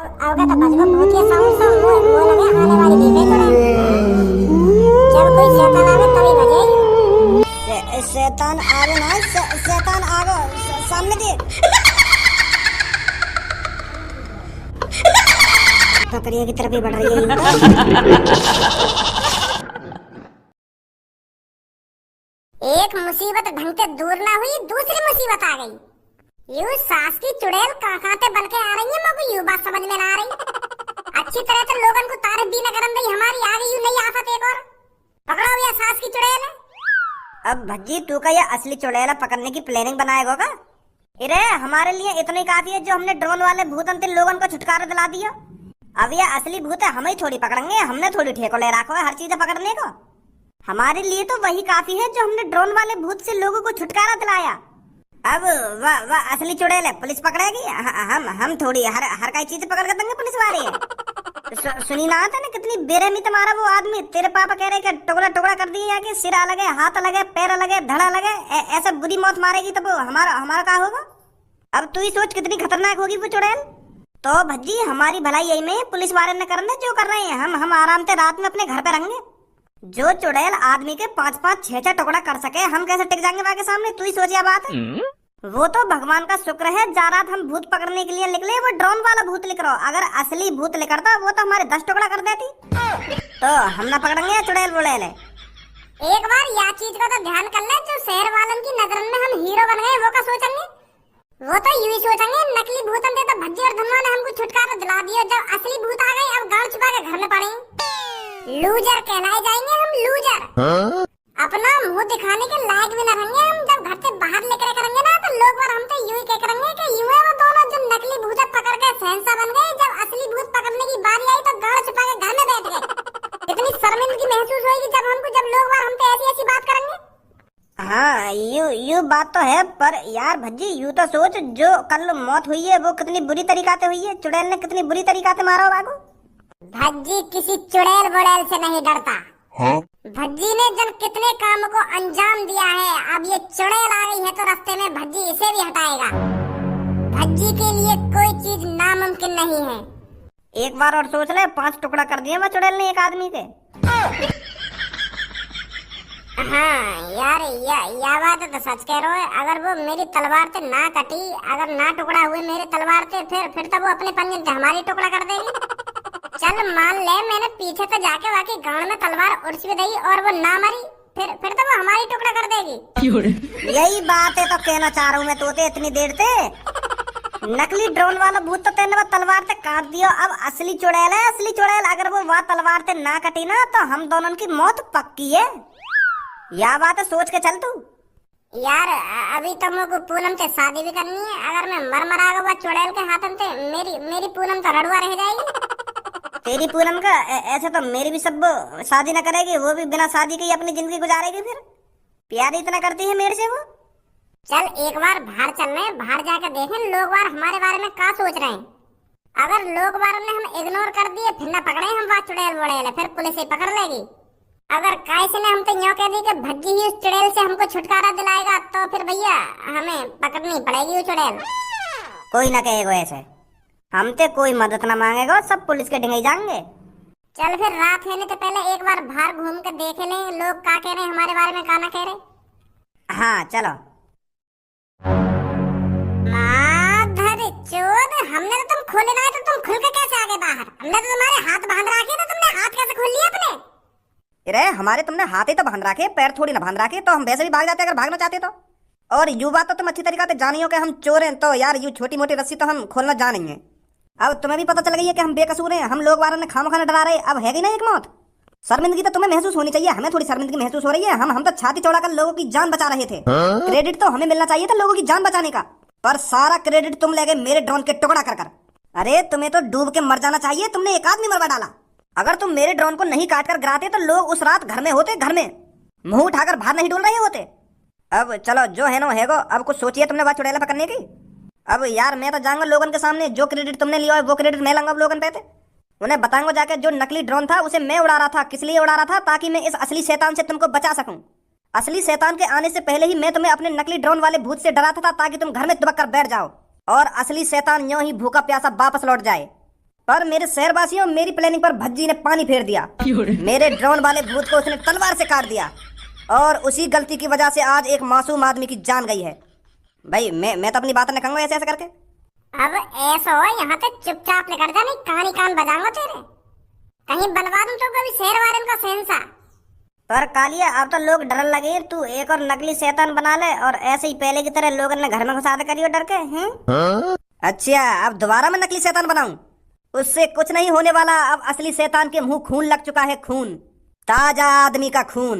अवगत बजगो भूतिया साउंड सा वो लगे आने वाली देखे थोड़ा जब कोई शैतान आवे तभी बजे शैतान आवे ना शैतान आवे सामने देख बकरियों की तरफ ही बढ़ रही है एक मुसीबत ढंग से दूर ना हुई दूसरी मुसीबत आ गई। यूं सास की चुड़ैल कांटे बन के आ रही है, मगर यूं बात समझ में ना आ रही। अच्छी तरह से लोगन को तारीफ भी न करन दई, हमारी आ गई यूं नई आफत एक और। पकड़ो ये सास की चुड़ैल है। अब भज्जी तू का ये असली चुड़ैल पकड़ने की प्लानिंग बनाएगा का? अरे हमारे लिए इतना ही काफी है जो हमने ड्रोन वाले भूतन से लोगन को छुटकारा दिला दिया। अब ये असली भूत है, हम ही थोड़ी पकड़ेंगे, हमने थोड़ी ठेको ले रखा है हर चीज पकड़ने को। हमारे लिए तो वही काफी है जो हमने ड्रोन वाले भूत से लोगों को छुटकारा दिलाया। अब वाह असली चुड़ैल है, पुलिस पकड़ेगी, हम थोड़ी हर कई चीज पकड़ कर देंगे पुलिस वाले। सुनी ना आता ना कितनी बेरहमी तुम्हारा वो आदमी, तेरे पापा कह रहे कि टुकड़ा टुकड़ा कर दिए कि सिर अलग है, हाथ अलग है, पैर अलग है, धड़ अलग है, ऐसा बुरी मौत मारेगी तो हमारा क्या होगा? अब तू ही सोच कितनी खतरनाक होगी वो चुड़ैल। तो भज्जी हमारी भलाई यही में पुलिस वाले न करने जो कर रहे हैं, हम आराम से रात में अपने घर पे रहेंगे। जो चुड़ैल आदमी के 5-5 6-6 टुकड़ा कर सके, हम कैसे टिक जाएंगे वहां के सामने? तू ही सोचिए बात। वो तो भगवान का शुक्र है जा रात हम भूत पकड़ने के लिए निकले, वो ड्रोन वाला भूत लिख रहा। अगर असली भूत लिखता वो तो हमारे 10 टुकड़ा कर देती। तो हम ना पकड़ेंगे चुड़ैल बुड़ैल। एक बार या चीज का तो ध्यान कर ले, जो शहर वालन की नजर में हम हीरो बन गए वो का सोचेंगे? वो तो यूं ही सोचेंगे नकली भूतन दे तो भज्जी और धनवा ने हमको छुटकारा दिला दिया, जब असली भूत आ गए अब गांव छुपा के घर में पड़े। लूजर कहलाए जाएंगे हम, लूजर। अपना मुंह दिखाने के लायक भी न रहेंगे हम। जब घर से बाहर लेकर करेंगे ना तो लोग बार हम तो यूं ही कह करेंगे कि यूं है वो दोनों जो नकली भूत पकड़ के शहंशाह बन गए, जब असली भूत पकड़ने की बारी आई तो गांव छुपा के घर में बैठ गए। इतनी शर्मिंदगी महसूस होगी जब लोग बार हम पे ऐसी बात करेंगे। हाँ यू बात तो है, पर यार भज्जी यू तो सोच जो कल मौत हुई है वो कितनी बुरी तरीका से हुई है। चुड़ैल ने कितनी बुरी तरीका से मारा होगा। भज्जी किसी चुड़ैल बुड़ैल से नहीं डरता। हाँ? भज्जी ने जब कितने काम को अंजाम दिया है, अब ये चुड़ैल आ गई है तो रास्ते में भज्जी इसे भी हटाएगा। भज्जी के लिए कोई चीज नामुमकिन नहीं है। एक बार और सोच ले, 5 टुकड़ा कर दिए वो चुड़ैल ने एक आदमी के। हाँ यार या बात तो सच कह रहे हो। अगर वो मेरी तलवार से ना कटी, अगर ना टुकड़ा हुए मेरी तलवार से, फिर तो वो अपने पंजे से हमारी टुकड़ा कर देगी। चल मान ले मैंने पीछे से जाके वाकई गांव में तलवार उड़स भी दी और वो ना मरी, फिर तो वो हमारी टुकड़ा कर देगी। यही बात है तो कहना चाह रहा हूँ मैं तोते इतनी देर से। नकली ड्रोन वाला भूत तो तेने वो तलवार से काट दिया, अब असली चुड़ैल है, असली चुड़ैल। अगर वो वहाँ तलवार से ना कटी ना तो हम दोनों की मौत पक्की है। या बात है, सोच के चल तू। यार अभी तो मुझको पूनम से शादी भी करनी है, अगर मैं मर आ गया चुड़ैल के हाथन से मेरी पूनम तो रड़ुआ रह जाएगी। तेरी पूनम का ऐसे तो मेरी भी सब शादी न करेगी, वो भी बिना शादी के ही अपनी जिंदगी गुजारेगी। फिर प्यार इतना करती है मेरे से वो। चल एक बार बाहर चलने, बाहर जाकर देखें लोग बार हमारे बारे में क्या सोच रहे हैं। अगर लोग बार ने हम इग्नोर कर दिए, फिर न पकड़े हम बात चुड़ैल बुड़ैल, फिर पुलिस ही पकड़ लेगी। अगर कैसे ने हम तो यूं कह दी कि भज्जी ही उस चुड़ैल से हमको छुटकारा दिलाएगा, तो फिर भैया हमें पकड़नी पड़ेगी वो चुड़ैल। कोई ना कहेगा ऐसे, हमसे कोई मदद ना मांगेगा, सब पुलिस के ढंगे जाएंगे। चल फिर रात होने तो पहले एक बार बाहर घूम के देख लें लोग क्या कह रहे हैं हमारे बारे में, क्या ना कह रहे। हाँ चलो। चोद, हमने तो तुम खोले ना, तो तुम खुल के कैसे आ गए बाहर? हमने तो तुम्हारे हाथ बांध रखे, तो तुमने हाथ कैसे खोल लिए अपने? अरे हमारे तुमने हाथ ही तो बांध रखे, पैर थोड़ी ना बांध रखे, तो हम वैसे भी भाग जाते अगर भागना चाहते तो। और यू बात तो तुम अच्छी तरीके से जानियो कि हम चोर हैं, तो यार यू छोटी मोटी रस्सी तो हम खोलना जानेंगे। अब तुम्हें भी पता चल गई है कि हम बेकसूर हैं, हम लोग वालों ने खामखाना डरा रहे, अब है ही ना एक मौत। शर्मिंदगी तो तुम्हें महसूस होनी चाहिए, हमें थोड़ी शर्मिंदगी महसूस हो रही है। हम तो छाती चौड़ा कर लोगों की जान बचा रहे थे। क्रेडिट तो हमें मिलना चाहिए था लोगों की जान बचाने का, पर सारा क्रेडिट तुम ले गए मेरे ड्रोन के टुकड़ा कर। अरे तुम्हें तो डूब के मर जाना चाहिए, तुमने एक आदमी मरवा डाला। अगर तुम मेरे ड्रोन को नहीं काट कर गिराते तो लोग उस रात घर में होते, घर में मुंह उठाकर बाहर नहीं डोल रहे होते। अब चलो जो है नो है गो, अब कुछ सोचिए तुमने बात चुड़ैल पकड़ने की। अब यार मैं तो जाऊंगा लोगन के सामने, जो क्रेडिट तुमने लिया है वो क्रेडिट मैं लूंगा लोगन पे। उन्हें बताऊंगा जाके जो नकली ड्रोन था उसे मैं उड़ा रहा था, किस लिए उड़ा रहा था, ताकि मैं इस असली शैतान से तुमको बचा सकूं। असली शैतान के आने से पहले ही मैं तुम्हें अपने नकली ड्रोन वाले भूत से डराता था, ताकि तुम घर में दुबक कर बैठ जाओ और असली शैतान यूं ही भूखा प्यासा वापस लौट जाए। पर मेरे शहरवासियों, मेरी प्लानिंग पर भज्जी ने पानी फेर दिया। मेरे ड्रोन वाले भूत को उसने तलवार से काट दिया और उसी गलती की वजह से आज एक मासूम आदमी की जान गई है। भाई मैं तो अपनी बात नहीं कहूंगा ऐसे ऐसे करके। अब ऐसा हो, यहाँ पे चुपचाप निकल जा, नहीं कानी कान बजाऊंगा तेरे। कहीं बनवा दूं तो कभी शेर वारन का सेंसा। पर कालिया, अब तो लोग डरने लगे। तू एक और नकली शैतान बना ले और ऐसे ही पहले की तरह लोगों ने घर में घुसा दे करियो डर के। अच्छा, अब दोबारा मैं नकली शैतान बनाऊं? उससे कुछ नहीं होने वाला। अब असली शैतान के मुंह खून लग चुका है, खून, ताजा आदमी का खून।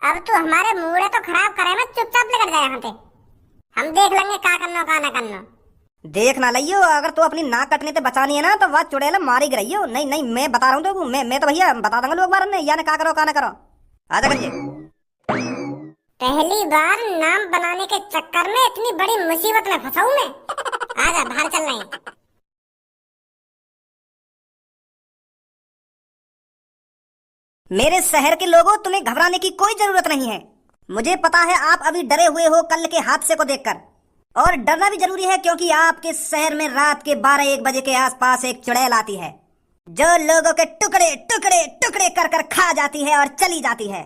अब तू हमारे मूड तो खराब करे ना, चुपचाप निकल जा यहाँ पे। हम देख लेंगे का करना का ना करना। देख ना लियो, अगर तू अपनी नाक कटने से बचानी है ना तो वह चुड़ैल मारी गिरइयो। नहीं नहीं, मैं बता रहा हूँ तो मैं तो भैया बता दूंगा लोग बार ने या का करो का ना करो। आजा करिए। पहली बार नाम बनाने के चक्कर में इतनी बड़ी मुसीबत में फंसा हूं मैं। आजा बाहर चल रहे हैं। मेरे शहर के लोगों, तुम्हें घबराने की कोई जरूरत नहीं है। मुझे पता है आप अभी डरे हुए हो कल के हादसे को देखकर, और डरना भी जरूरी है क्योंकि आपके शहर में रात के 12-1 बजे के आसपास एक चुड़ैल आती है जो लोगों के टुकड़े टुकड़े टुकड़े कर कर खा जाती है और चली जाती है।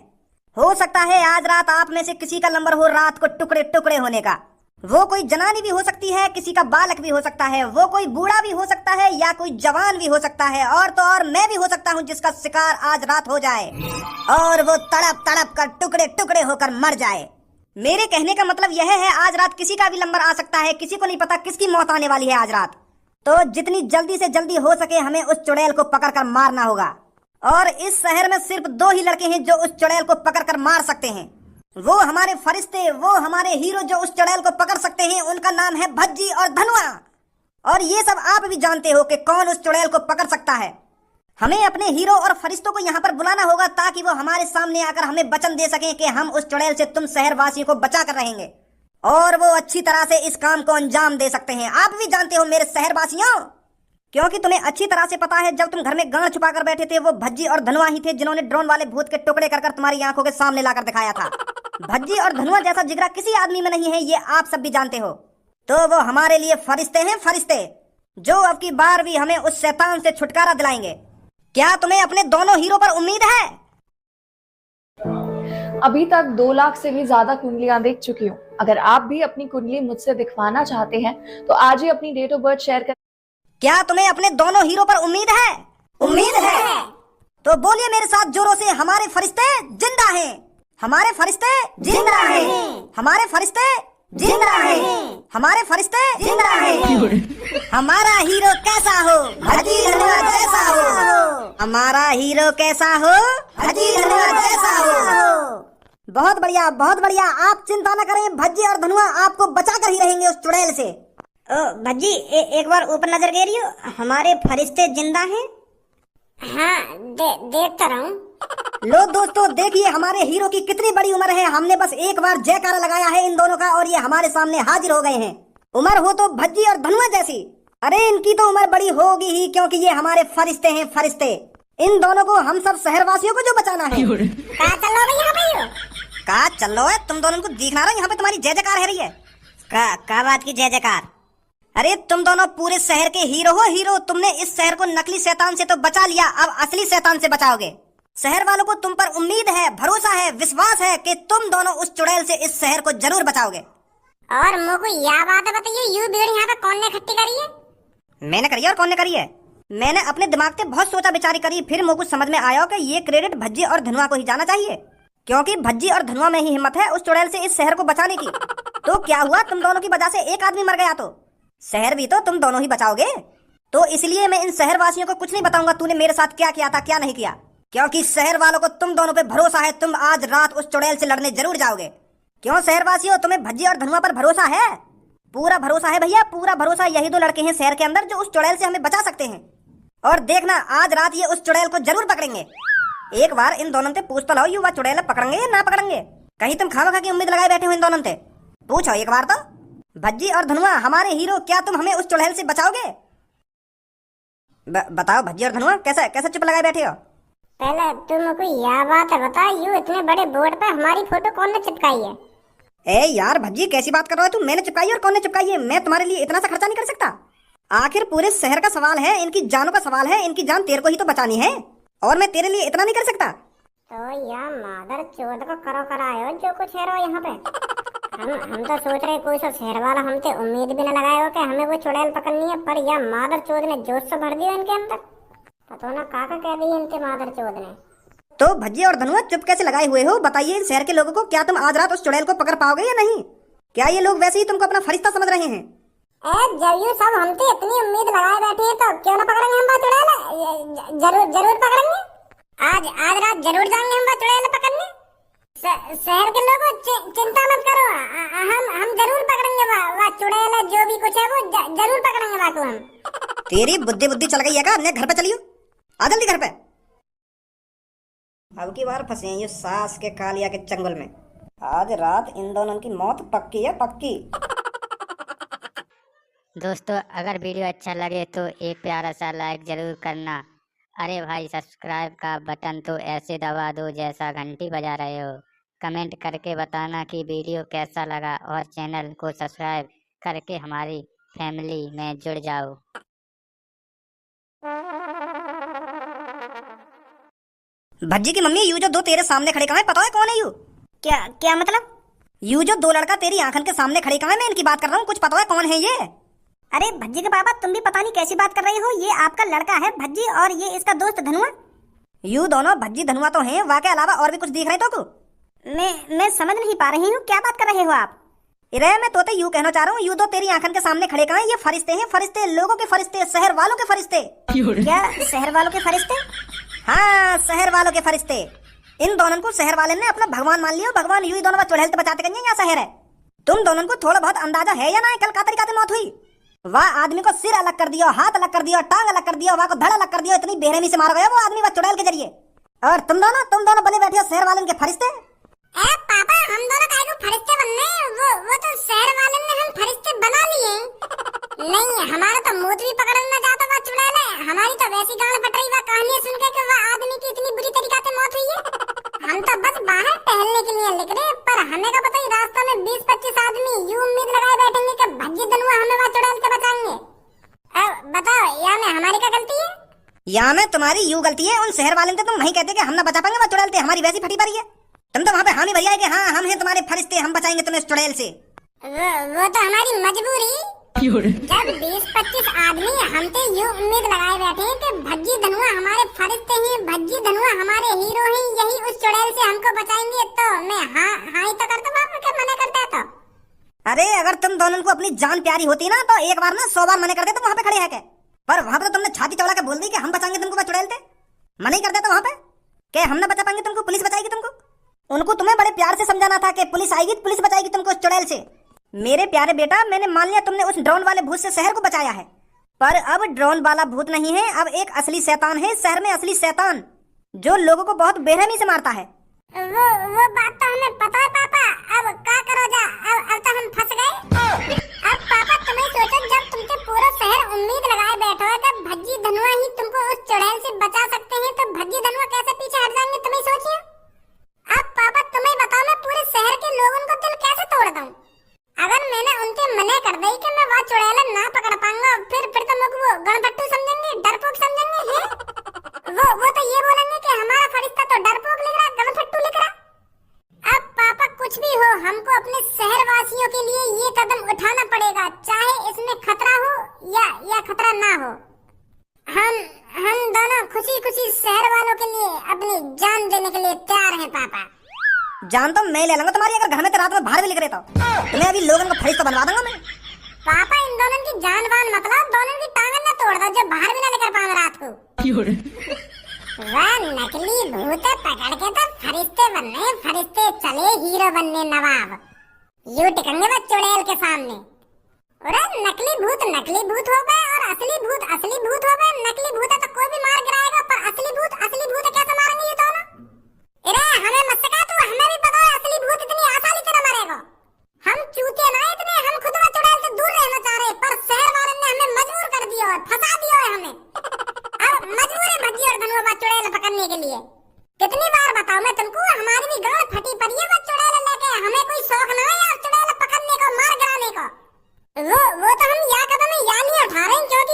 हो सकता है आज रात आप में से किसी का नंबर हो रात को टुकड़े टुकड़े होने का। वो कोई जनानी भी हो सकती है, किसी का बालक भी हो सकता है, वो कोई बूढ़ा भी हो सकता है या कोई जवान भी हो सकता है, और तो और मैं भी हो सकता हूँ जिसका शिकार आज रात हो जाए और वो तड़प तड़प कर टुकड़े टुकड़े होकर मर जाए। मेरे कहने का मतलब यह है आज रात किसी का भी नंबर आ सकता है, किसी को नहीं पता किसकी मौत आने वाली है आज रात। तो जितनी जल्दी से जल्दी हो सके हमें उस चुड़ैल को पकड़कर मारना होगा। और इस शहर में सिर्फ 2 ही लड़के हैं जो उस चुड़ैल को पकड़कर मार सकते हैं। वो हमारे फरिश्ते, वो हमारे हीरो जो उस चुड़ैल को पकड़ सकते हैं। उनका नाम है भज्जी और धनुआ। और ये सब आप भी जानते हो कि कौन उस चुड़ैल को पकड़ सकता है। हमें अपने हीरो और फरिश्तों को यहाँ पर बुलाना होगा ताकि वो हमारे सामने आकर हमें वचन दे सकें कि हम उस चुड़ैल से तुम शहरवासियों को बचा कर रहेंगे और वो अच्छी तरह से इस काम को अंजाम दे सकते हैं। आप भी जानते हो मेरे शहरवासियों, क्योंकि तुम्हें अच्छी तरह से पता है जब तुम घर में गांड छुपा कर बैठे थे वो भज्जी और धनुआ ही थे जिन्होंने ड्रोन वाले भूत के टुकड़े कर तुम्हारी आंखों के सामने लाकर दिखाया था। भज्जी और धनुआ जैसा जिगरा किसी आदमी में नहीं है, ये आप सब भी जानते हो। तो वो हमारे लिए फरिश्ते हैं, फरिश्ते जो अब की बार भी हमें उस शैतान से छुटकारा दिलाएंगे। क्या तुम्हें अपने दोनों हीरो पर उम्मीद है? अभी तक 2 लाख से भी ज्यादा कुंडलियां देख चुकी हूँ। अगर आप भी अपनी कुंडली मुझसे दिखवाना चाहते हैं तो आज ही अपनी डेट ऑफ बर्थ शेयर कर। क्या तुम्हें अपने दोनों हीरो पर उम्मीद है? उम्मीद है तो बोलिए मेरे साथ जोरों से, हमारे फरिश्ते जिंदा हैं, हमारे फरिश्ते जिंदा हैं, हमारे फरिश्ते जिंदा हैं, हमारे फरिश्ते जिंदा हैं। हमारा हीरो कैसा हो? भज्जी धनुआ जैसा हो। हमारा हीरो कैसा हो? भज्जी धनुआ जैसा हो। बहुत बढ़िया, बहुत बढ़िया। आप चिंता न करें, भज्जी और धनुआ आपको बचा कर ही रहेंगे उस चुड़ैल से। भज्जी एक बार ऊपर नजर गिरियो, हमारे फरिश्ते जिंदा हैं। हाँ, देखता रहूं। लो दोस्तों, देखिए हमारे हीरो की कितनी बड़ी उम्र है। हमने बस एक बार जयकारा लगाया है इन दोनों का और ये हमारे सामने हाजिर हो गए हैं। उम्र हो तो भज्जी और धनुआ जैसी। अरे इनकी तो उम्र बड़ी होगी ही क्योंकि ये हमारे फरिश्ते हैं, फरिश्ते। इन दोनों को हम सब शहरवासियों को जो बचाना है। कहाँ चल रहे हो भैया? कहाँ चल रहे हो? तुम दोनों को दिखना रहा यहाँ पे तुम्हारी जय जयकार है रही है। क्या बात की जय जयकार? अरे तुम दोनों पूरे शहर के हीरो हो, हीरो। तुमने इस शहर को नकली शैतान से तो बचा लिया, अब असली शैतान से बचाओगे। शहर वालों को तुम पर उम्मीद है, भरोसा है, विश्वास है कि तुम दोनों उस चुड़ैल से इस शहर को जरूर बचाओगे। और मुझको यह बात बताइए, यू भीड़ यहाँ पे कौन ने इकट्ठी करी है? मैंने करी है। और कौन ने करी है? मैंने अपने दिमाग से बहुत सोचा विचारी करी, फिर मुझको समझ में आया कि ये क्रेडिट भज्जी और धनुआ को ही जाना चाहिए क्योंकि भज्जी और धनुआ में ही हिम्मत है उस चुड़ैल से इस शहर को बचाने की। तो क्या हुआ, तुम दोनों की वजह से एक आदमी मर गया तो शहर भी तो तुम दोनों ही बचाओगे। तो इसलिए मैं इन शहरवासियों को कुछ नहीं बताऊंगा तूने मेरे साथ क्या किया था, क्या नहीं किया, क्योंकि शहर वालों को तुम दोनों पे भरोसा है। तुम आज रात उस चुड़ैल से लड़ने जरूर जाओगे। क्यों शहरवासियों, तुम्हें भज्जी और धनुआ पर भरोसा है? पूरा भरोसा है भैया, पूरा भरोसा। यही 2 लड़के हैं शहर के अंदर जो उस चुड़ैल से हमें बचा सकते हैं। और देखना आज रात ये उस चुड़ैल को जरूर पकड़ेंगे। एक बार इन दोनों से पूछ तो लो, युवा चुड़ैल पकड़ेंगे या ना पकड़ेंगे? कहीं तुम खामखा की उम्मीद लगाए बैठे हो इन दोनों से? पूछो एक बार तो। भज्जी और धनुआ हमारे हीरो, क्या तुम हमें उस चुड़ैल से बचाओगे? बताओ भज्जी और धनुआ, कैसे कैसे चुप लगाए बैठे हो? पहले तुमको यह बात बता, यू इतने बड़े बोर्ड पे हमारी फोटो कौन ने चिपकाई है? ए यार भज्जी, कैसी बात कर रहे हो तुम? मैंने चिपकाई और कौन ने चिपकाई है? मैं तुम्हारे लिए इतना सा खर्चा नहीं कर सकता। आखिर पूरे शहर का सवाल है, इनकी जानों का सवाल है, इनकी जान तेरे को ही तो बचानी है, और मैं तेरे लिए इतना नहीं कर सकता? तो या मादर चोद को करो करायो जो कुछ है रो यहाँ पे। हम तो सोच रहे कोई सा शहर वाला हमसे उम्मीद भी न लगाए हो कि हमें वो चुड़ैल पकड़नी है, पर या मादर चोद ने जोश से भर दिया इनके अंदर। पता ना काका कह दी इनके मादर चोद ने। तो भज्जी और धनुआ चुप कैसे लगाए हुए हो? बताइए इन शहर के लोगों को, क्या तुम आज रात उस चुड़ैल को पकड़ पाओगे या नहीं? क्या ये लोग वैसे ही तुमको अपना फरिश्ता समझ रहे हैं? जब यू सब हमसे इतनी उम्मीद लगाए बैठे हैं तो क्यों ना पकड़ेंगे हम वो चुड़ैल? जरूर पकड़ेंगे। आज रात जरूर जाएंगे हम वो चुड़ैल पकड़ने। शहर के लोगों चिंता मत करो, हम जरूर पकड़ेंगे वो चुड़ैल, जो भी कुछ है वो जरूर पकड़ेंगे वो को हम। तेरी बुद्धि चल गई है का? ने घर पे चलियो, आ जल्दी घर पे। अब की बार फंसे हैं ये सास के कालिया के चंगुल में। आज रात इन दोनों की मौत पक्की है, पक्की। दोस्तों अगर वीडियो अच्छा लगे तो एक प्यारा सा लाइक जरूर करना। अरे भाई सब्सक्राइब का बटन तो ऐसे दबा दो जैसा घंटी बजा रहे हो। कमेंट करके बताना कि वीडियो कैसा लगा और चैनल को सब्सक्राइब करके हमारी फैमिली में जुड़ जाओ। भज्जी की मम्मी, यू जो दो तेरे सामने खड़े कहाँ है? पता है कौन है यू? क्या मतलब? यू जो दो लड़का तेरी आंखन के सामने खड़े कहाँ है? मैं इनकी बात कर रहा हूँ, कुछ पता है कौन है ये? अरे भज्जी के पापा, तुम भी पता नहीं कैसी बात कर रहे हो। ये आपका लड़का है भज्जी और ये इसका दोस्त धनुआ। यू दोनों भज्जी धनुआ तो हैं, वाह के अलावा और भी कुछ दिख रहे तो को? मैं समझ नहीं पा रही हूँ, क्या बात कर रहे हो आप? इरे मैं तो यूं कहना चाह रहा हूँ, यू दो तेरी आंखन के सामने खड़े कहाँ है? ये फरिश्ते हैं, फरिश्ते, लोगों के फरिश्ते, शहर वालों के फरिश्ते। क्या शहर वालों के फरिश्ते? हाँ, शहर वालों के फरिश्ते। इन दोनों को शहर वाले ने अपना भगवान मान लिया। भगवान यू दोनों चुड़ैल तो बचाते कहीं या शहर है? तुम दोनों को थोड़ा बहुत अंदाजा है या ना? कल का तरीका मौत हुई, वाह आदमी को सिर अलग कर दिया, हाथ अलग कर दिया, टांग अलग कर दिया, वाह को धड़ अलग कर दिया, इतनी बेरहमी से मारा गया वो आदमी वह चुड़ैल के जरिए। और तुम दोनों बने बैठे हो शहर वाले के फरिश्ते। पापा हम दोनों काहे को फरिश्ते बनने हैं? वो तो शहर वाले ने हम फरिश्ते बना लिए। नहीं, हमारा तो मूत भी पकड़ना चाहता था चुड़ैल है। हमारी तो वैसी गाल फट रही वह कहानी सुन के कि वह आदमी की इतनी बुरी तरीका से मौत हुई है। हम तो बस बाहर टहलने के लिए निकले, पर हमें का पता ही रास्ते में 20-25 आदमी यूं उम्मीद लगाए बैठेंगे कि भज्जी धनुआ हमें वह चुड़ैल से बचाएंगे। अब बताओ, या में हमारी क्या गलती है? या में तुम्हारी यू गलती है। उन शहर वाले ने तुम वही कहते कि हम ना बचा पाएंगे वह चुड़ैल से, हमारी वैसी फटी पड़ी है। तुम तो वहाँ पे हामी भैया कि हाँ हम हैं तुम्हारे फरिश्ते, हम बचाएंगे तुम्हें इस चुड़ैल से। वो तो हमारी मजबूरी। जब 20-25 आदमी हमसे यूं उम्मीद लगाए बैठे हैं कि भज्जी धनुआ हमारे फरिश्ते हैं, भज्जी धनुआ हमारे हीरो हैं, यही उस चुड़ैल से हमको बचाएंगे, तो मैं हाँ ही तो करता बाप के मना करता तो। अरे अगर तुम दोनों को अपनी जान प्यारी होती ना तो एक बार ना 100 बार मना कर देते वहाँ पे खड़े है के। पर वहाँ पे तो तुमने छाती चौड़ा के बोल दी कि हम बचाएंगे तुमको वह चुड़ैल से। मना ही कर देता वहाँ पे कि हम ना बचा पाएंगे तुमको, पुलिस बचाएगी तुमको। उनको तुम्हें बड़े प्यार से समझाना था कि पुलिस आएगी, पुलिस बचाएगी तुमको उस चुड़ैल से। मेरे प्यारे बेटा, मैंने मान लिया तुमने उस ड्रोन वाले भूत से शहर को बचाया है, पर अब ड्रोन वाला भूत नहीं है, अब एक असली शैतान है शहर में, असली शैतान जो लोगों को बहुत बेरहमी से मारता है। वो बात तो हमें पता है पापा। अब क्या करो जा, अब तो हम फंस गए। अब पापा तुम्हें सोचो, जब तुमसे पूरा शहर उम्मीद लगाए बैठा है कि भज्जी धनुआ ही तुमको उस चुड़ैल से बचा सकते हैं, तो भज्जी धनुआ कैसे पीछे हट जाएंगे तुम्हें सोचिए। अब पापा तुम्हें बताओ, मैं पूरे शहर के लोगों को दिल कैसे तोड़ दूं? अगर मैंने उनसे मना कर दी कि मैं वह चुड़ैल ना पकड़ पाऊंगा, फिर तो लोग वो गणपट्टू समझेंगे, डरपोक समझेंगे हैं। वो तो ये बोलेंगे कि हमारा फरिश्ता तो डरपोक लिख रहा, गणपट्टू लिख रहा। अब पापा कुछ भी हो, हमको अपने शहर वासियों के लिए ये कदम उठाना पड़ेगा, चाहे इसमें खतरा हो या खतरा ना हो। हम दोनों खुशी शहर वालों के लिए अपनी जान देने के लिए तैयार हैं पापा। जान तो मैं ले लूंगा तुम्हारी, अगर घर में रात में बाहर भी लिख रहे तो तुम्हें अभी लोगों को फरिश्ता बनवा दूंगा मैं। पापा इन दोनों की जान वान मतलब दोनों की टांगन ना तोड़ दो, जो बाहर भी ना लेकर पाऊंगा रात को। वह नकली भूत पकड़ के तो फरिश्ते बनने, फरिश्ते चले हीरो बनने नवाब। यूं टिकेंगे वो चुड़ैल के सामने। अरे नकली भूत हो गए और असली भूत हो गए। नकली भूत है तो कोई भी मार गिराएगा, पर असली भूत कैसे मारेंगे ये दोनों? अरे हमें मत सिखा तू, हमें भी पता है असली भूत इतनी आसानी से न मरेगा। हम चूते ना इतने, हम खुद व चुड़ैल से दूर रहना चाह रहे, पर शहर वालों ने हमें मजबूर कर दिया और फंसा दिया है हमें। अब मजबूर है भज्जी और धनुआ व चुड़ैल पकड़ने के लिए। कितनी बार बताऊं मैं तुमको, हमारी भी गांड फटी पड़ी है वो चुड़ैल लेके। हमें कोई शौक ना है यार चुड़ैल पकड़ने को, मार गिराने को। वो तो हम या कदम या नहीं उठा रहे हैं, क्योंकि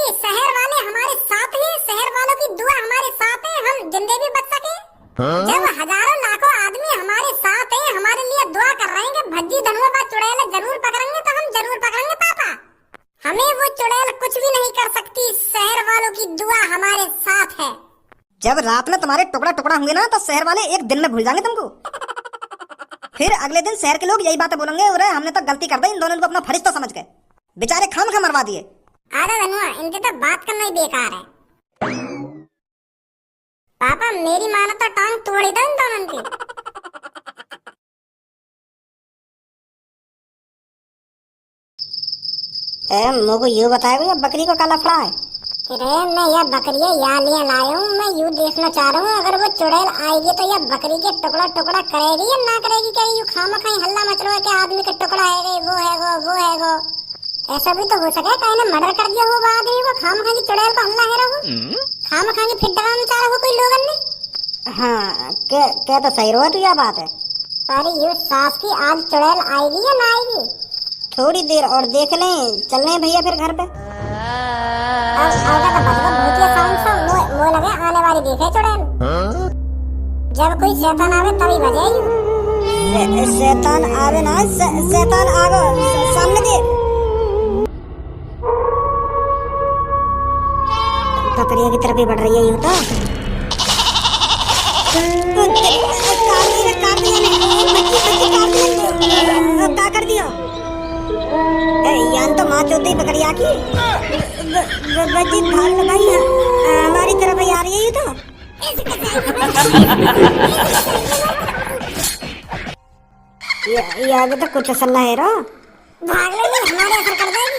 जब हजारों लाखों आदमी हमारे साथ हैं, हमारे लिए दुआ कर रहे हैं कि भज्जी धनुआ बा चुड़ैल जरूर पकड़ेंगे, तो हम जरूर पकड़ेंगे पापा। हमें वो चुड़ैल कुछ भी नहीं कर सकती, शहर वालों की दुआ हमारे साथ है। जब रात में तुम्हारे टुकड़ा टुकड़ा होंगे ना, तो शहर वाले एक दिन में भूल जाएंगे तुमको। फिर अगले दिन शहर के लोग यही बातें बोलेंगे, अरे हमने तो गलती कर दी, इन दोनों को अपना फरिश्ता समझ के बेचारे खाम मरवा दिए। अरे धनुआ, इनकी तो बात करना ही बेकार है। पापा मेरी मानो तो टांग तोड़ ही दो इन दोनों की। मुझको यूँ बताया भैया, बकरी को काला फड़ा है। अरे मैं यह बकरियां यहाँ लिए लाया हूँ, मैं यूँ देखना चाह रहा हूँ अगर वो चुड़ैल आएगी तो यह बकरी के टुकड़ा टुकड़ा करेगी या ना करेगी। क्या यूँ खामा खाई हल्ला मच रहा है कि आदमी का टुकड़ा है वो है वो है वो। ऐसा भी तो हो सके कहीं ने मर्डर कर दिया हो आदमी को, खामा खाई चुड़ैल को हल्ला है रहो, खामा खाई फिर डराना चाह रहा हो कोई लोगन ने। हाँ क्या तो सही रहा, तो यह बात है। अरे यूँ सास की आज चुड़ैल आएगी या ना आएगी? थोड़ी देर और देख लें, चल रहे भैया फिर घर पे। वो लगे आने वाली देखे चुड़ैल। जब कोई शैतान आवे तभी बजेगी। शैतान आवे ना, शैतान आगो सामने दे। बकरिया की तरफ ही बढ़ रही है यूं तो। क्या कर दिया यान तो माँ चौथी बकरिया की बच्ची भाग लगाई है, हमारी तरफ ही आ रही है ये तो। ये आगे तो कुछ असर है रो, भाग लेगी हमारे असर कर देगी।